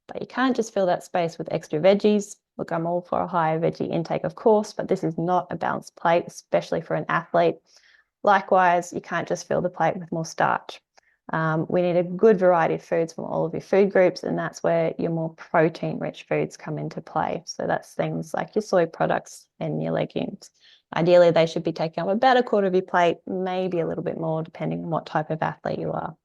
But you can't just fill that space with extra veggies. Look, I'm all for a higher veggie intake, of course, but this is not a balanced plate, especially for an athlete. Likewise, you can't just fill the plate with more starch. We need a good variety of foods from all of your food groups, and that's where your more protein-rich foods come into play. So that's things like your soy products and your legumes. Ideally, they should be taking up about a quarter of your plate, maybe a little bit more, depending on what type of athlete you are.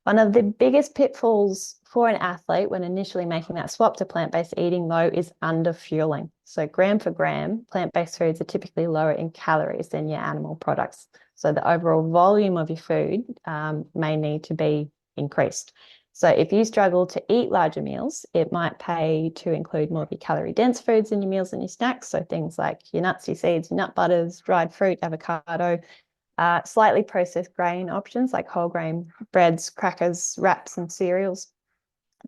One of the biggest pitfalls for an athlete when initially making that swap to plant-based eating, though, is under-fueling. So gram for gram, plant-based foods are typically lower in calories than your animal products. So the overall volume of your food may need to be increased. So if you struggle to eat larger meals, it might pay to include more of your calorie-dense foods in your meals and your snacks. So things like your nuts, your seeds, your nut butters, dried fruit, avocado, slightly processed grain options like whole grain breads, crackers, wraps, and cereals.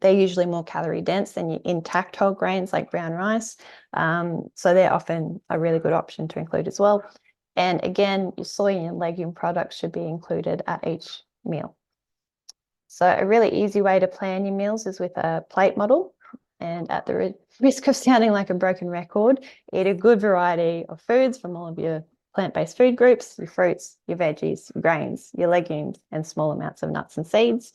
They're usually more calorie dense than your intact whole grains like brown rice. So they're often a really good option to include as well. And again, your soy and legume products should be included at each meal. So a really easy way to plan your meals is with a plate model. And at the risk of sounding like a broken record, eat a good variety of foods from all of your plant-based food groups, your fruits, your veggies, your grains, your legumes, and small amounts of nuts and seeds.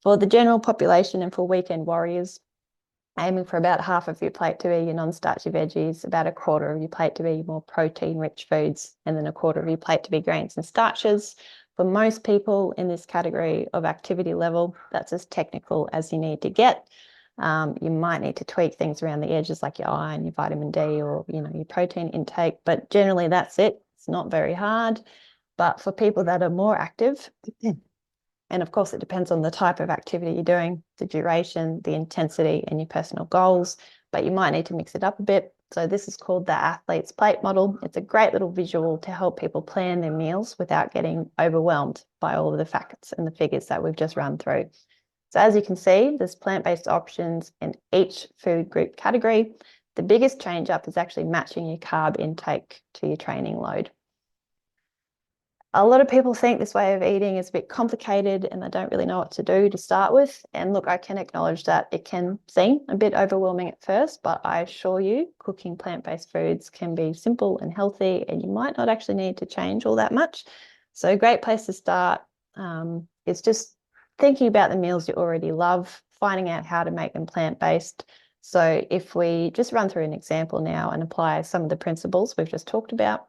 For the general population and for weekend warriors, aiming for about half of your plate to be your non-starchy veggies, about a quarter of your plate to be your more protein-rich foods, and then a quarter of your plate to be grains and starches. For most people in this category of activity level, that's as technical as you need to get. You might need to tweak things around the edges like your iron, your vitamin D, or your protein intake, but generally that's it. It's not very hard. But for people that are more active, and of course it depends on the type of activity you're doing, the duration, the intensity, and your personal goals, but you might need to mix it up a bit. So this is called the athlete's plate model. It's a great little visual to help people plan their meals without getting overwhelmed by all of the facts and the figures that we've just run through. So as you can see, there's plant-based options in each food group category. The biggest change up is actually matching your carb intake to your training load. A lot of people think this way of eating is a bit complicated and they don't really know what to do to start with. And look, I can acknowledge that it can seem a bit overwhelming at first, but I assure you, cooking plant-based foods can be simple and healthy, and you might not actually need to change all that much. So a great place to start is just thinking about the meals you already love, finding out how to make them plant-based. So if we just run through an example now and apply some of the principles we've just talked about.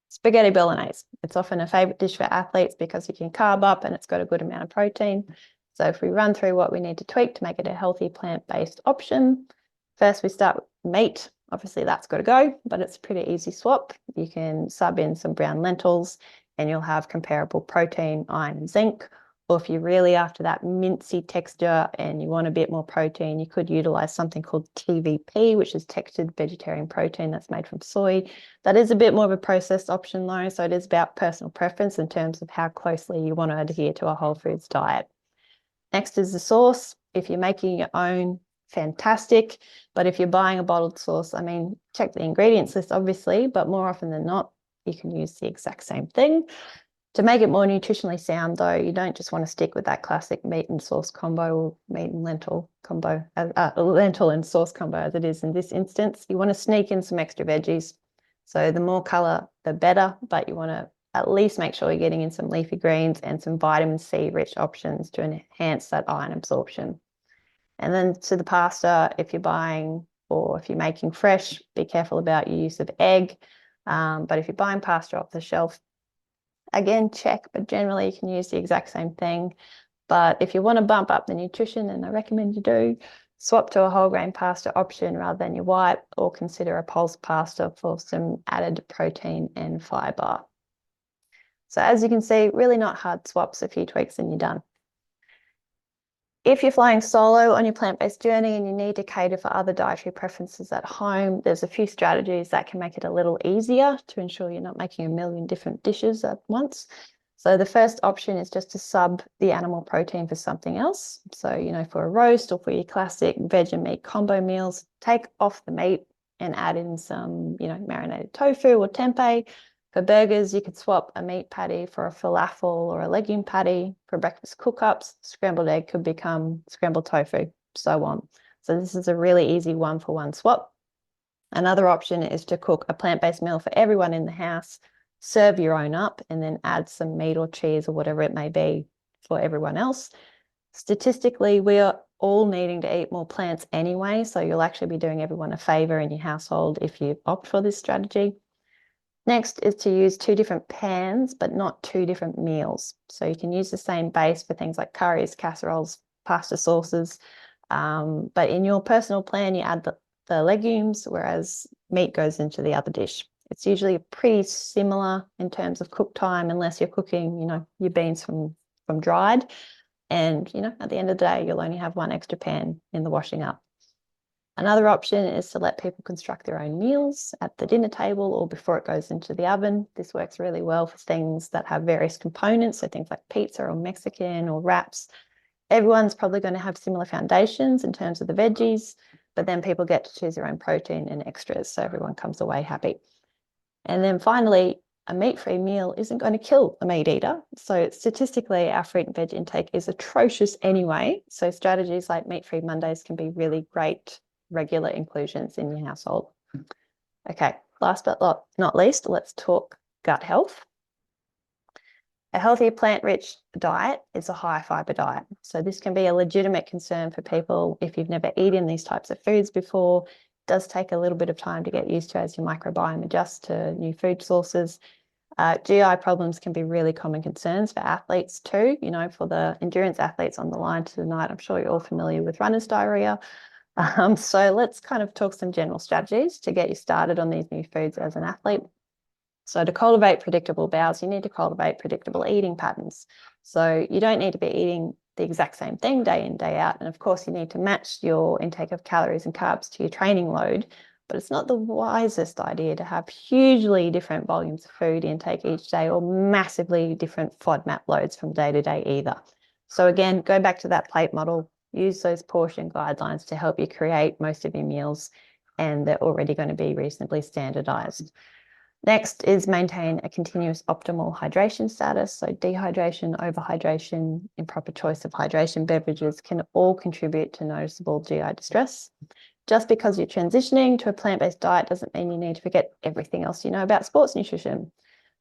Spaghetti bolognese. It's often a favorite dish for athletes because you can carb up and it's got a good amount of protein. So if we run through what we need to tweak to make it a healthy plant-based option, first we start with meat. Obviously that's got to go, but it's a pretty easy swap. You can sub in some brown lentils and you'll have comparable protein, iron, and zinc. Or if you're really after that mincy texture and you want a bit more protein, you could utilize something called TVP, which is textured vegetarian protein that's made from soy. That is a bit more of a processed option though, so it is about personal preference in terms of how closely you want to adhere to a whole foods diet. Next is the sauce. If you're making your own, fantastic. But if you're buying a bottled sauce, I mean, check the ingredients list obviously, but more often than not, you can use the exact same thing. To make it more nutritionally sound, though, you don't just want to stick with that classic meat and sauce combo or meat and lentil combo, lentil and sauce combo as it is in this instance. You want to sneak in some extra veggies. So the more color, the better, but you want to at least make sure you're getting in some leafy greens and some vitamin C rich options to enhance that iron absorption. And then to the pasta, if you're buying or if you're making fresh, be careful about your use of egg. But if you're buying pasta off the shelf, again, check, but generally you can use the exact same thing. But if you want to bump up the nutrition, and I recommend you do, swap to a whole grain pasta option rather than your white, or consider a pulse pasta for some added protein and fibre. So as you can see, really not hard swaps, a few tweaks and you're done. If you're flying solo on your plant-based journey and you need to cater for other dietary preferences at home, there's a few strategies that can make it a little easier to ensure you're not making a million different dishes at once. So the first option is just to sub the animal protein for something else. So, for a roast or for your classic veg and meat combo meals, take off the meat and add in some, marinated tofu or tempeh. For burgers, you could swap a meat patty for a falafel or a legume patty. For breakfast cook-ups, scrambled egg could become scrambled tofu, so on. So this is a really easy one-for-one swap. Another option is to cook a plant-based meal for everyone in the house, serve your own up, and then add some meat or cheese or whatever it may be for everyone else. Statistically, we are all needing to eat more plants anyway, so you'll actually be doing everyone a favor in your household if you opt for this strategy. Next is to use 2 different pans, but not 2 different meals. So you can use the same base for things like curries, casseroles, pasta sauces. But in your personal plan, you add the legumes, whereas meat goes into the other dish. It's usually pretty similar in terms of cook time, unless you're cooking, your beans from dried. And, at the end of the day, you'll only have 1 extra pan in the washing up. Another option is to let people construct their own meals at the dinner table or before it goes into the oven. This works really well for things that have various components, so things like pizza or Mexican or wraps. Everyone's probably going to have similar foundations in terms of the veggies, but then people get to choose their own protein and extras, so everyone comes away happy. And then finally, a meat-free meal isn't going to kill a meat eater. So statistically, our fruit and veg intake is atrocious anyway. So strategies like meat-free Mondays can be really great regular inclusions in your household. Okay, last but not least, let's talk gut health. A healthy plant-rich diet is a high fibre diet. So this can be a legitimate concern for people if you've never eaten these types of foods before. It does take a little bit of time to get used to as your microbiome adjusts to new food sources. GI problems can be really common concerns for athletes too. For the endurance athletes on the line tonight, I'm sure you're all familiar with runner's diarrhea. So let's kind of talk some general strategies to get you started on these new foods as an athlete. So to cultivate predictable bowels, you need to cultivate predictable eating patterns. So you don't need to be eating the exact same thing day in, day out. And of course, you need to match your intake of calories and carbs to your training load. But it's not the wisest idea to have hugely different volumes of food intake each day or massively different FODMAP loads from day to day either. So again, go back to that plate model. Use those portion guidelines to help you create most of your meals, and they're already going to be reasonably standardized. Next is maintain a continuous optimal hydration status. So dehydration, overhydration, improper choice of hydration beverages can all contribute to noticeable GI distress. Just because you're transitioning to a plant-based diet doesn't mean you need to forget everything else you know about sports nutrition.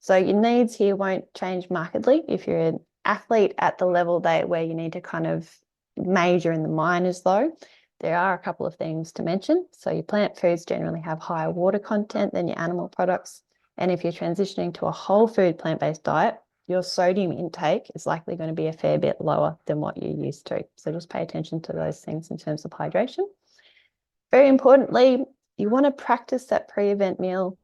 So your needs here won't change markedly if you're an athlete at the level where you need to kind of major in the minors though. There are a couple of things to mention. So your plant foods generally have higher water content than your animal products. And if you're transitioning to a whole food plant-based diet, your sodium intake is likely going to be a fair bit lower than what you're used to. So just pay attention to those things in terms of hydration. Very importantly, you want to practice that pre-event meal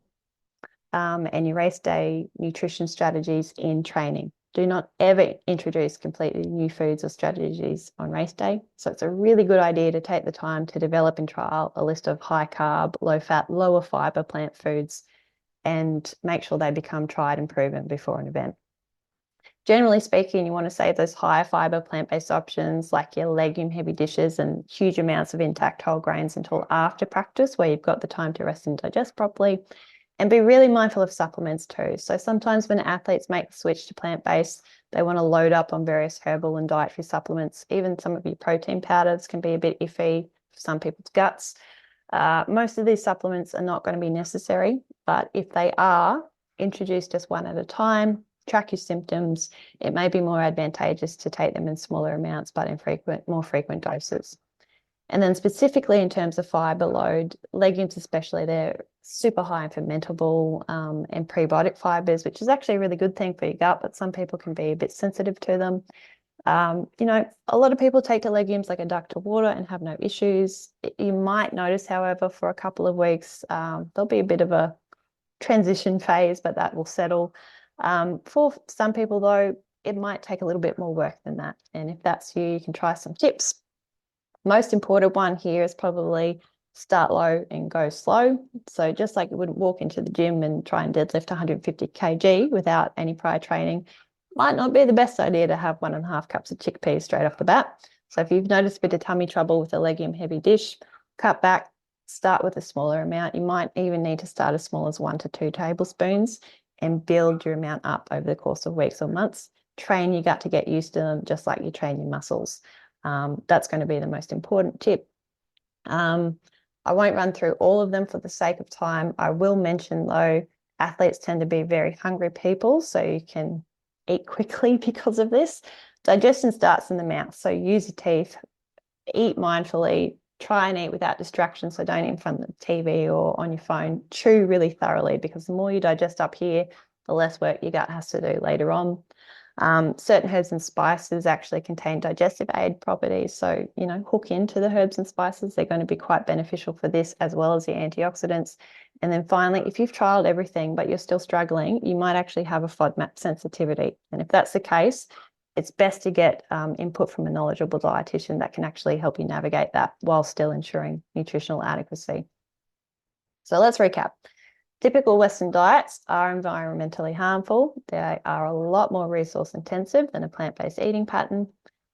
and your race day nutrition strategies in training. Do not ever introduce completely new foods or strategies on race day. So it's a really good idea to take the time to develop and trial a list of high carb, low fat, lower fiber plant foods and make sure they become tried and proven before an event. Generally speaking, you want to save those higher fiber plant-based options like your legume heavy dishes and huge amounts of intact whole grains until after practice, where you've got the time to rest and digest properly. And be really mindful of supplements too. So sometimes when athletes make the switch to plant-based, they want to load up on various herbal and dietary supplements. Even some of your protein powders can be a bit iffy for some people's guts. Most of these supplements are not going to be necessary, but if they are, introduce just one at a time, track your symptoms. It may be more advantageous to take them in smaller amounts, but in more frequent doses. And then specifically in terms of fiber load, legumes especially, they're super high in fermentable and prebiotic fibers, which is actually a really good thing for your gut, but some people can be a bit sensitive to them. A lot of people take to legumes like a duck to water and have no issues. You might notice, however, for a couple of weeks, there'll be a bit of a transition phase, but that will settle. For some people though, it might take a little bit more work than that. And if that's you, you can try some tips. Most important one here is probably start low and go slow. So just like you wouldn't walk into the gym and try and deadlift 150 kg without any prior training, might not be the best idea to have 1.5 cups of chickpeas straight off the bat. So if you've noticed a bit of tummy trouble with a legume heavy dish, cut back, start with a smaller amount. You might even need to start as small as 1 to 2 tablespoons and build your amount up over the course of weeks or months. Train your gut to get used to them, just like you train your muscles. That's going to be the most important tip. I won't run through all of them for the sake of time. I will mention, though, athletes tend to be very hungry people, so you can eat quickly because of this. Digestion starts in the mouth, so use your teeth, eat mindfully, try and eat without distraction, so don't eat in front of the TV or on your phone. Chew really thoroughly, because the more you digest up here, the less work your gut has to do later on. Certain herbs and spices actually contain digestive aid properties. So, hook into the herbs and spices. They're going to be quite beneficial for this, as well as the antioxidants. And then finally, if you've trialed everything, but you're still struggling, you might actually have a FODMAP sensitivity. And if that's the case, it's best to get input from a knowledgeable dietitian that can actually help you navigate that while still ensuring nutritional adequacy. So let's recap. Typical Western diets are environmentally harmful. They are a lot more resource intensive than a plant-based eating pattern.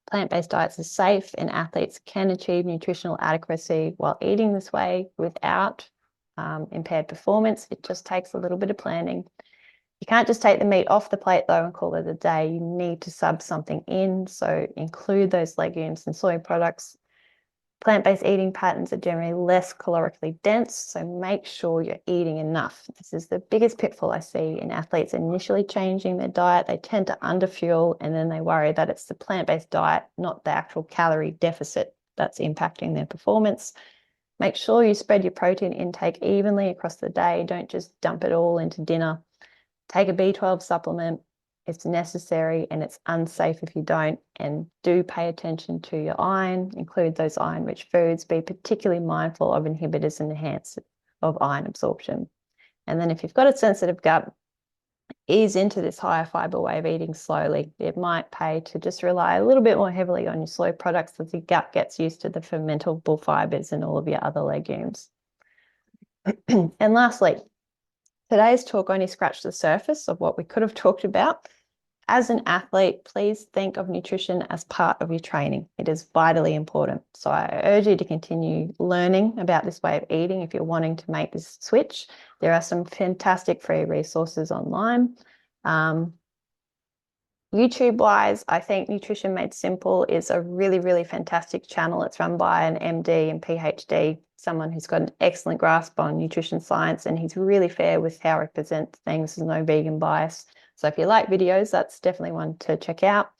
Plant-based diets are safe, and athletes can achieve nutritional adequacy while eating this way without impaired performance. It just takes a little bit of planning. You can't just take the meat off the plate, though, and call it a day. You need to sub something in, so include those legumes and soy products. Plant-based eating patterns are generally less calorically dense, so make sure you're eating enough. This is the biggest pitfall I see in athletes initially changing their diet. They tend to underfuel, and then they worry that it's the plant-based diet, not the actual calorie deficit, that's impacting their performance. Make sure you spread your protein intake evenly across the day. Don't just dump it all into dinner. Take a B12 supplement. It's necessary, and it's unsafe if you don't. And do pay attention to your iron. Include those iron-rich foods. Be particularly mindful of inhibitors and enhancers of iron absorption. And then if you've got a sensitive gut, ease into this higher fibre way of eating slowly. It might pay to just rely a little bit more heavily on your soy products as your gut gets used to the fermentable fibres and all of your other legumes. And lastly, today's talk only scratched the surface of what we could have talked about. As an athlete, please think of nutrition as part of your training. It is vitally important. So I urge you to continue learning about this way of eating if you're wanting to make this switch. There are some fantastic free resources online. YouTube-wise, I think Nutrition Made Simple is a really, really fantastic channel. It's run by an MD and PhD, someone who's got an excellent grasp on nutrition science, and he's really fair with how he presents things. There's no vegan bias. So if you like videos, that's definitely one to check out.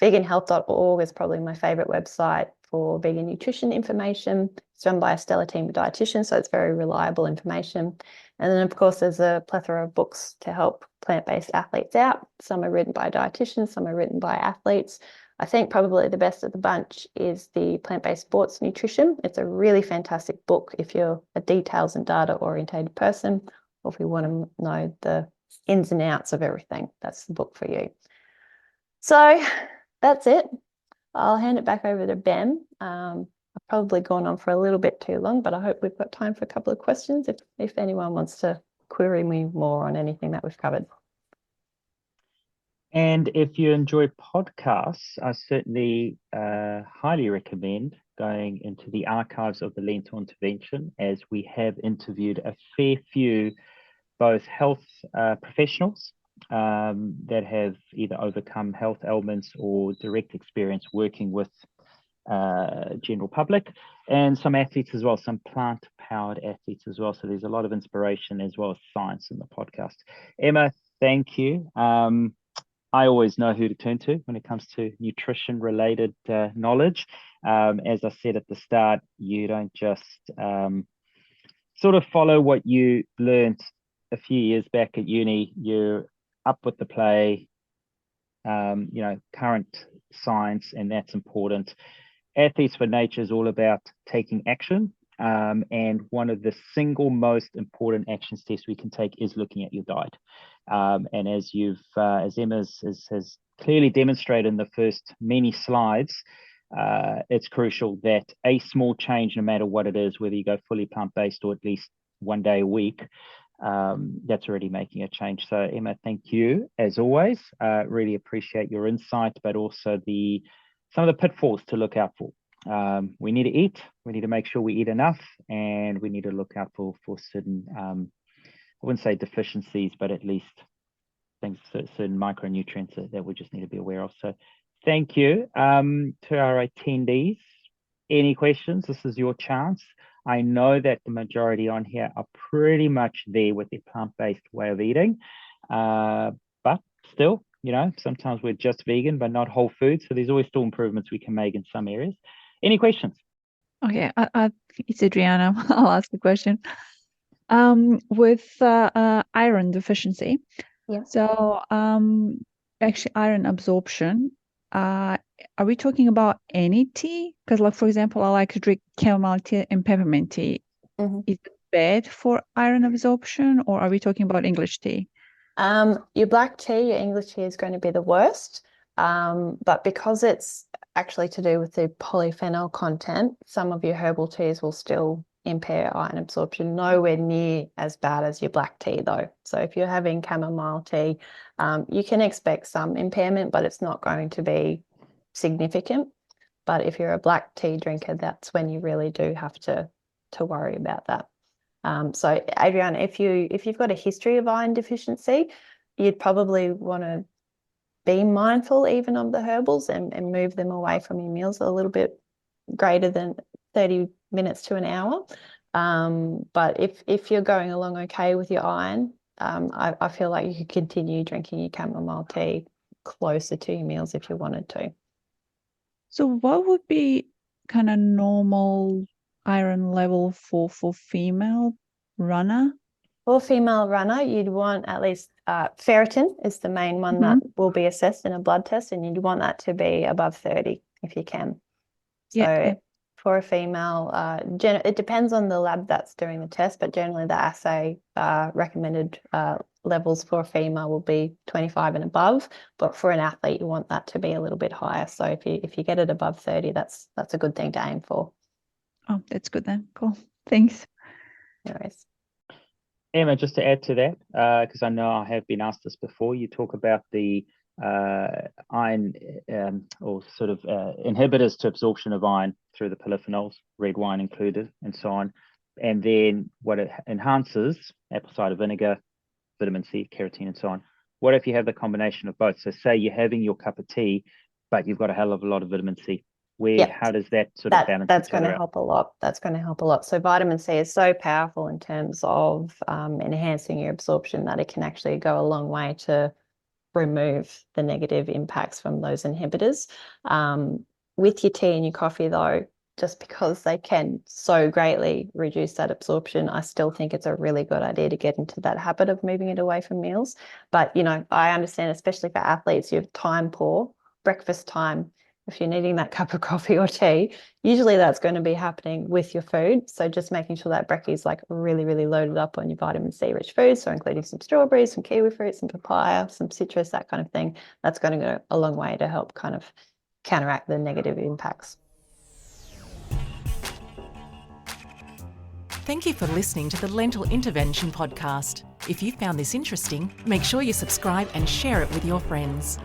Veganhealth.org is probably my favorite website for vegan nutrition information. It's run by a stellar team of dietitians, so it's very reliable information. And then, of course, there's a plethora of books to help plant-based athletes out. Some are written by dietitians, some are written by athletes. I think probably the best of the bunch is the Plant-Based Sports Nutrition. It's a really fantastic book if you're a details and data-orientated person, or if you want to know the ins and outs of everything. That's the book for you. So that's it. I'll hand it back over to Ben. I've probably gone on for a little bit too long, but I hope we've got time for a couple of questions if anyone wants to query me more on anything that we've covered. And if you enjoy podcasts, I certainly highly recommend going into the archives of the Lento Intervention, as we have interviewed a fair few both health professionals that have either overcome health ailments or direct experience working with general public, and some athletes as well, some plant-powered athletes as well. So there's a lot of inspiration as well as science in the podcast. Emma, thank you. I always know who to turn to when it comes to nutrition-related knowledge. As I said at the start, you don't just sort of follow what you learned a few years back at uni. You're up with the play, current science, and that's important. Athletes for Nature is all about taking action. And one of the single most important action steps we can take is looking at your diet. And as Emma has clearly demonstrated in the first many slides, it's crucial that a small change, no matter what it is, whether you go fully plant-based or at least one day a week, that's already making a change. So Emma, thank you as always. Really appreciate your insight, but also some of the pitfalls to look out for. We need to eat, we need to make sure we eat enough, and we need to look out for certain, I wouldn't say deficiencies, but at least things, certain micronutrients that we just need to be aware of. So thank you. To our attendees, any questions? This is your chance. I know that the majority on here are pretty much there with their plant-based way of eating, but still, sometimes we're just vegan, but not whole food. So there's always still improvements we can make in some areas. Any questions? Okay, it's Adriana. I'll ask a question. With iron deficiency, Yeah. so actually iron absorption, are we talking about any tea? Because like, for example, I like to drink chamomile tea and peppermint tea. Mm-hmm. Is it bad for iron absorption, or are we talking about English tea? Your black tea, your English tea is going to be the worst. But because it's actually to do with the polyphenol content, some of your herbal teas will still impair iron absorption. Nowhere near as bad as your black tea though. So if you're having chamomile tea, you can expect some impairment, but it's not going to be significant. But if you're a black tea drinker, that's when you really do have to worry about that. So Adriana, if you've got a history of iron deficiency, you'd probably want to be mindful even of the herbals and move them away from your meals a little bit greater than 30 minutes to an hour. But if you're going along okay with your iron, I feel like you could continue drinking your chamomile tea closer to your meals if you wanted to. So what would be kind of normal iron level for female runner? For female runner, you'd want at least ferritin is the main one that will be assessed in a blood test, and you'd want that to be above 30 if you can. So for a female, it depends on the lab that's doing the test, but generally the assay recommended levels for a female will be 25 and above. But for an athlete, you want that to be a little bit higher. So if you get it above 30, that's a good thing to aim for. Oh, that's good then. Cool. Thanks. No worries. Emma, just to add to that, because I know I have been asked this before, you talk about the iron or sort of inhibitors to absorption of iron through the polyphenols, red wine included, and so on. And then what it enhances, apple cider vinegar, vitamin C, carotene, and so on. What if you have the combination of both? So say you're having your cup of tea, but you've got a hell of a lot of vitamin C. How does that sort of balance? That's going to help a lot. That's going to help a lot. So vitamin C is so powerful in terms of enhancing your absorption that it can actually go a long way to remove the negative impacts from those inhibitors. With your tea and your coffee though, just because they can so greatly reduce that absorption, I still think it's a really good idea to get into that habit of moving it away from meals. But, I understand, especially for athletes, you have time poor, breakfast time. If you're needing that cup of coffee or tea, usually that's going to be happening with your food. So just making sure that brekkie is like really, really loaded up on your vitamin C rich foods. So including some strawberries, some kiwi fruit, some papaya, some citrus, that kind of thing. That's going to go a long way to help kind of counteract the negative impacts. Thank you for listening to the Lentil Intervention podcast. If you found this interesting, make sure you subscribe and share it with your friends.